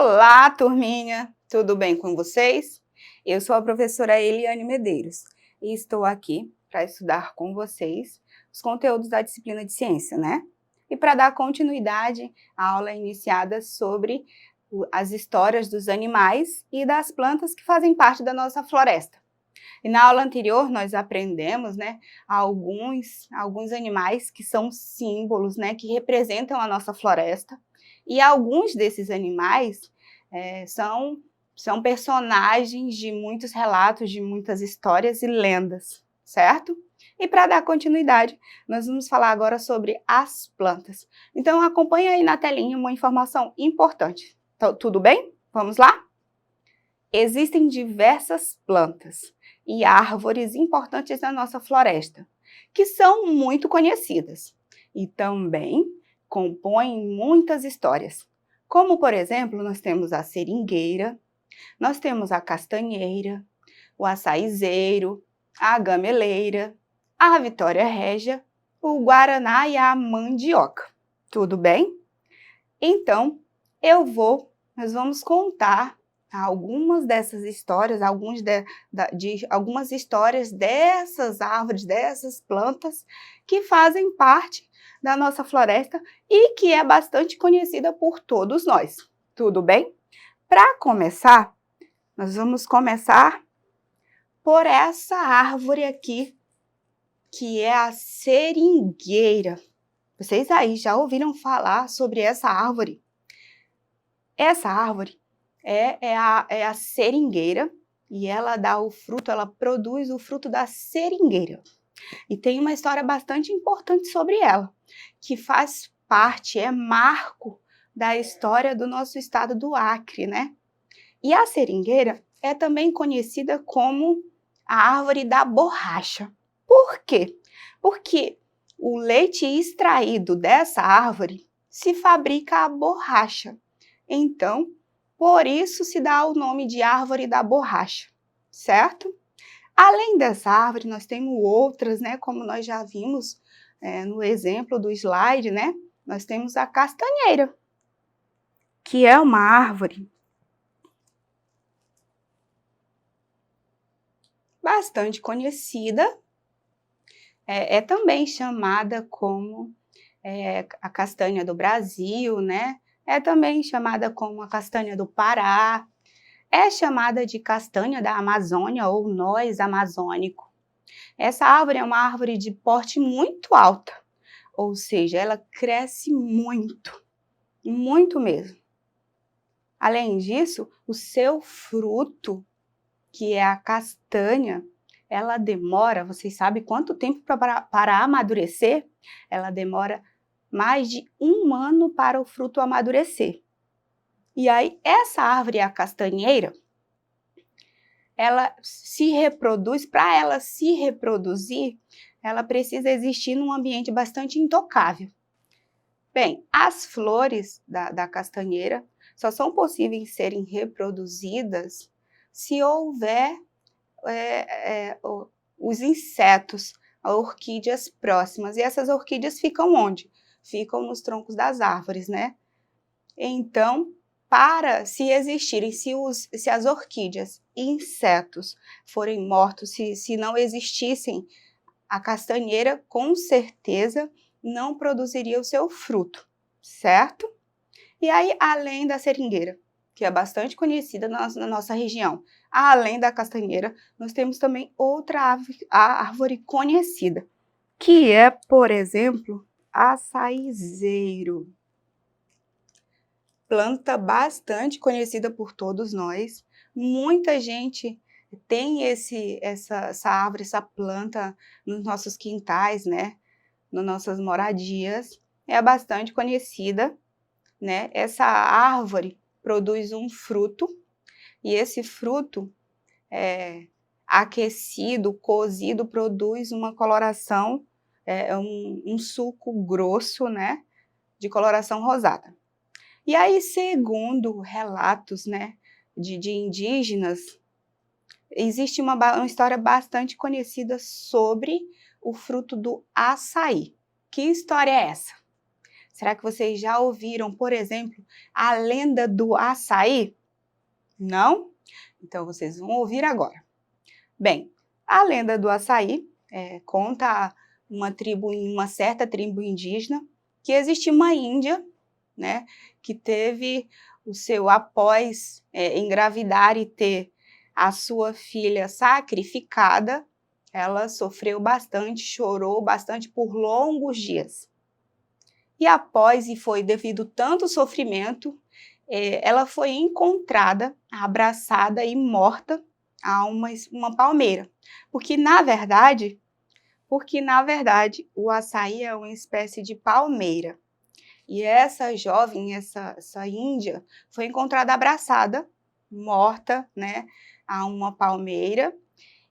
Olá, turminha! Tudo bem com vocês? Eu sou a professora Eliane Medeiros e estou aqui para estudar com vocês os conteúdos da disciplina de ciência, né? E para dar continuidade à aula iniciada sobre as histórias dos animais e das plantas que fazem parte da nossa floresta. E na aula anterior nós aprendemos, né, alguns animais que são símbolos, né, que representam a nossa floresta. E alguns desses animais são personagens de muitos relatos, de muitas histórias e lendas, certo? E para dar continuidade, nós vamos falar agora sobre as plantas. Então acompanha aí na telinha uma informação importante. Então, tudo bem? Vamos lá? Existem diversas plantas e árvores importantes na nossa floresta, que são muito conhecidas e também compõem muitas histórias. Como, por exemplo, nós temos a seringueira, nós temos a castanheira, o açaizeiro, a gameleira, a vitória régia, o guaraná e a mandioca. Tudo bem? Então, nós vamos contar algumas dessas histórias, algumas histórias dessas árvores, dessas plantas que fazem parte da nossa floresta e que é bastante conhecida por todos nós. Tudo bem? Para começar, nós vamos começar por essa árvore aqui, que é a seringueira. Vocês aí já ouviram falar sobre essa árvore? Essa árvore é a seringueira e ela dá o fruto, ela produz o fruto da seringueira. E tem uma história bastante importante sobre ela, que faz parte, é marco da história do nosso estado do Acre, né? E a seringueira é também conhecida como a árvore da borracha. Por quê? Porque o leite extraído dessa árvore se fabrica a borracha. Então, por isso se dá o nome de árvore da borracha, certo? Além dessa árvore, nós temos outras, né? Como nós já vimos no exemplo do slide, né? Nós temos a castanheira, que é uma árvore bastante conhecida, é também chamada como a castanha do Brasil, né? É também chamada como a castanha do Pará, é chamada de castanha da Amazônia ou noz amazônico. Essa árvore é uma árvore de porte muito alta, ou seja, ela cresce muito, muito mesmo. Além disso, o seu fruto, que é a castanha, ela demora, vocês sabem quanto tempo para amadurecer? Ela demora mais de 1 ano para o fruto amadurecer. E aí, essa árvore, a castanheira, ela se reproduz, para ela se reproduzir, ela precisa existir num ambiente bastante intocável. Bem, as flores da castanheira só são possíveis serem reproduzidas se houver os insetos, orquídeas próximas. E essas orquídeas ficam onde? Ficam nos troncos das árvores, né? Então, se existirem, se as orquídeas e insetos forem mortos, se não existissem, a castanheira com certeza não produziria o seu fruto, certo? E aí, além da seringueira, que é bastante conhecida na nossa região, além da castanheira, nós temos também outra árvore conhecida, que é, por exemplo, açaizeiro. Planta bastante conhecida por todos nós. Muita gente tem essa árvore, essa planta nos nossos quintais, né? Nas nossas moradias. É bastante conhecida, né? Essa árvore produz um fruto e esse fruto aquecido, cozido, produz uma coloração, um suco grosso, né? De coloração rosada. E aí, segundo relatos, né, de indígenas, existe uma história bastante conhecida sobre o fruto do açaí. Que história é essa? Será que vocês já ouviram, por exemplo, a lenda do açaí? Não? Então vocês vão ouvir agora. Bem, a lenda do açaí conta uma certa tribo indígena que existia uma índia, né, que teve o seu, após engravidar e ter a sua filha sacrificada, ela sofreu bastante, chorou bastante por longos dias. E foi devido tanto sofrimento, ela foi encontrada, abraçada e morta a uma palmeira. Porque, na verdade, o açaí é uma espécie de palmeira. E essa jovem, essa índia, foi encontrada abraçada, morta, né, a uma palmeira,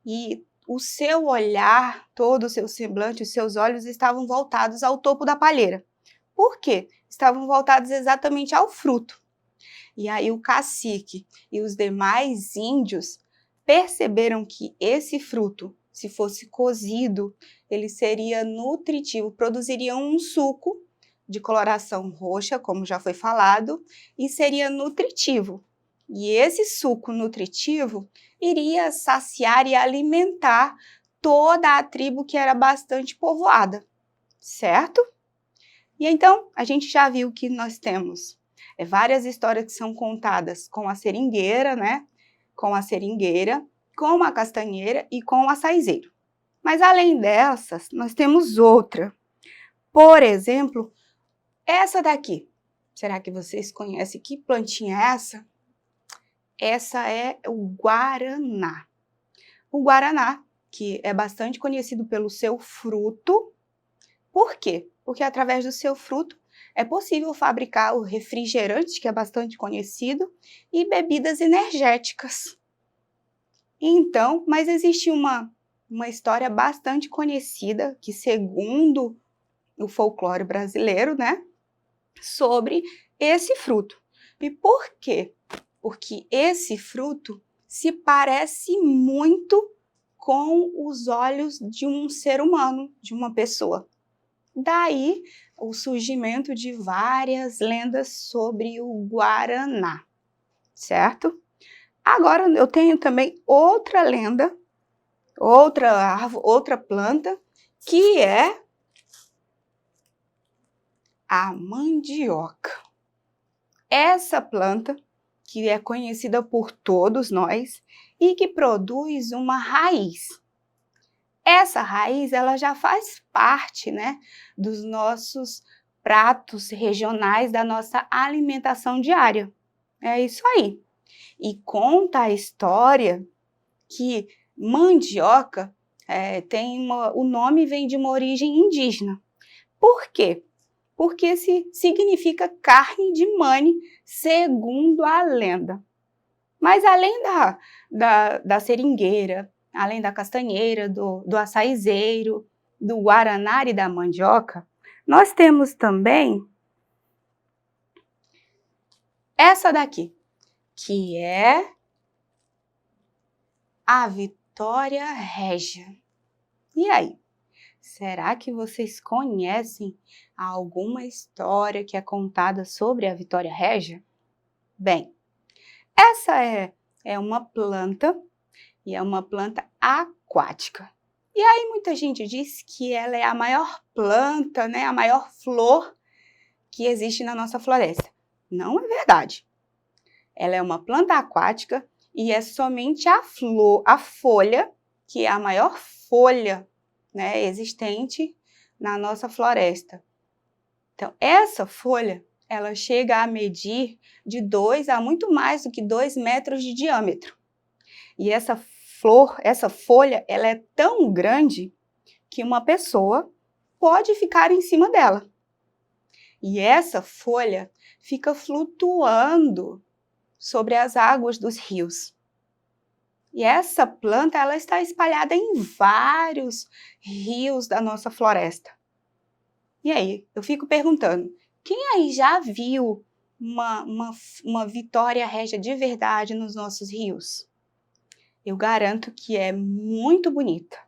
e o seu olhar, todo o seu semblante, os seus olhos estavam voltados ao topo da palheira. Por quê? Estavam voltados exatamente ao fruto. E aí o cacique e os demais índios perceberam que esse fruto, se fosse cozido, ele seria nutritivo, produziria um suco de coloração roxa, como já foi falado, e seria nutritivo. E esse suco nutritivo iria saciar e alimentar toda a tribo que era bastante povoada, certo? E então, a gente já viu que nós temos várias histórias que são contadas com a seringueira, né? Com a seringueira, com a castanheira e com o açaizeiro. Mas além dessas, nós temos outra. Por exemplo, essa daqui. Será que vocês conhecem que plantinha é essa? Essa é o guaraná. O guaraná, que é bastante conhecido pelo seu fruto. Por quê? Porque através do seu fruto é possível fabricar o refrigerante, que é bastante conhecido, e bebidas energéticas. Então, mas existe uma história bastante conhecida, que segundo o folclore brasileiro, né, sobre esse fruto. E por quê? Porque esse fruto se parece muito com os olhos de um ser humano, de uma pessoa. Daí o surgimento de várias lendas sobre o guaraná, certo? Agora eu tenho também outra lenda, outra árvore, outra planta, que é a mandioca. Essa planta, que é conhecida por todos nós e que produz uma raiz. Essa raiz, ela já faz parte, né, dos nossos pratos regionais, da nossa alimentação diária. É isso aí. E conta a história que mandioca o nome vem de uma origem indígena. Por quê? Porque significa carne de mane, segundo a lenda. Mas além da seringueira, além da castanheira, do açaizeiro, do guaraná e da mandioca, nós temos também essa daqui, que é a Vitória Régia. E aí? Será que vocês conhecem alguma história que é contada sobre a Vitória Régia? Bem, essa é uma planta, e é uma planta aquática. E aí muita gente diz que ela é a maior planta, né, a maior flor que existe na nossa floresta. Não é verdade. Ela é uma planta aquática e é somente a folha, que é a maior folha, né, existente na nossa floresta. Então, essa folha, ela chega a medir de 2 a muito mais do que 2 metros de diâmetro. E essa folha, ela é tão grande que uma pessoa pode ficar em cima dela. E essa folha fica flutuando sobre as águas dos rios. E essa planta, ela está espalhada em vários rios da nossa floresta. E aí, eu fico perguntando, quem aí já viu uma Vitória Régia de verdade nos nossos rios? Eu garanto que é muito bonita.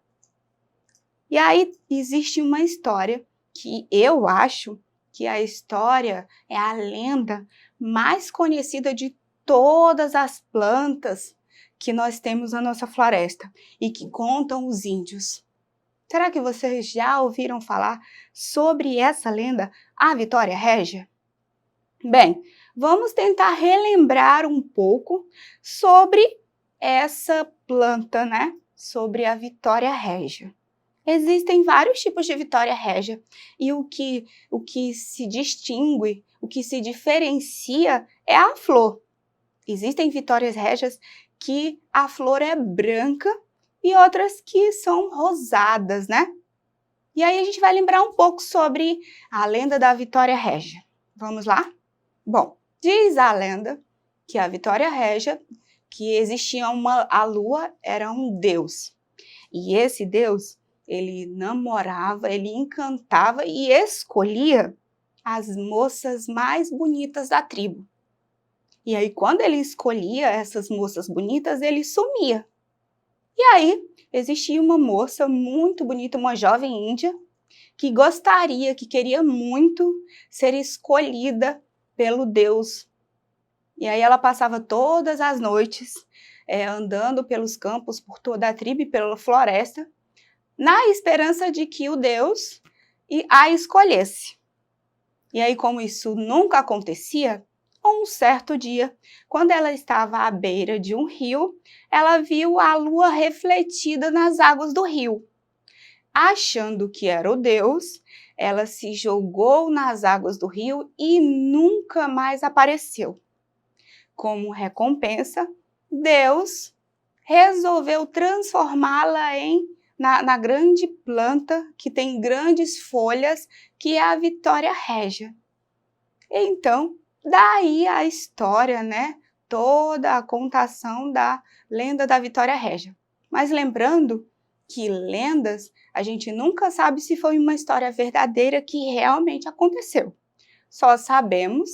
E aí existe uma história que eu acho que a história é a lenda mais conhecida de todas as plantas que nós temos na nossa floresta e que contam os índios. Será que vocês já ouviram falar sobre essa lenda, a Vitória Régia? Bem, vamos tentar relembrar um pouco sobre essa planta, né? Sobre a Vitória Régia. Existem vários tipos de Vitória Régia e o que se distingue, o que se diferencia é a flor. Existem Vitórias Régias que a flor é branca e outras que são rosadas, né? E aí a gente vai lembrar um pouco sobre a lenda da Vitória Régia. Vamos lá? Bom, diz a lenda que a Vitória Régia, que existia a lua era um deus. E esse deus, ele namorava, ele encantava e escolhia as moças mais bonitas da tribo. E aí, quando ele escolhia essas moças bonitas, ele sumia. E aí, existia uma moça muito bonita, uma jovem índia, que queria muito ser escolhida pelo Deus. E aí ela passava todas as noites andando pelos campos, por toda a tribo e pela floresta, na esperança de que o Deus a escolhesse. E aí, como isso nunca acontecia, um certo dia, quando ela estava à beira de um rio, ela viu a lua refletida nas águas do rio. Achando que era o Deus, ela se jogou nas águas do rio e nunca mais apareceu. Como recompensa, Deus resolveu transformá-la na grande planta que tem grandes folhas, que é a Vitória Régia. Então, daí a história, né? Toda a contação da lenda da Vitória Régia. Mas lembrando que lendas, a gente nunca sabe se foi uma história verdadeira que realmente aconteceu. Só sabemos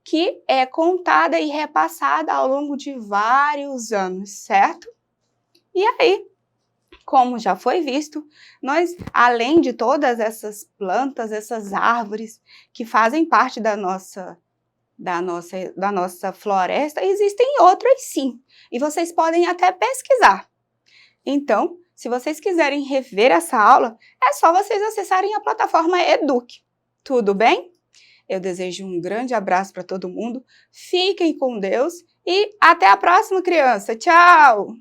que é contada e repassada ao longo de vários anos, certo? E aí, como já foi visto, nós, além de todas essas plantas, essas árvores que fazem parte da nossa floresta, existem outras sim, e vocês podem até pesquisar. Então, se vocês quiserem rever essa aula, é só vocês acessarem a plataforma Eduque. Tudo bem? Eu desejo um grande abraço para todo mundo, fiquem com Deus e até a próxima, criança! Tchau!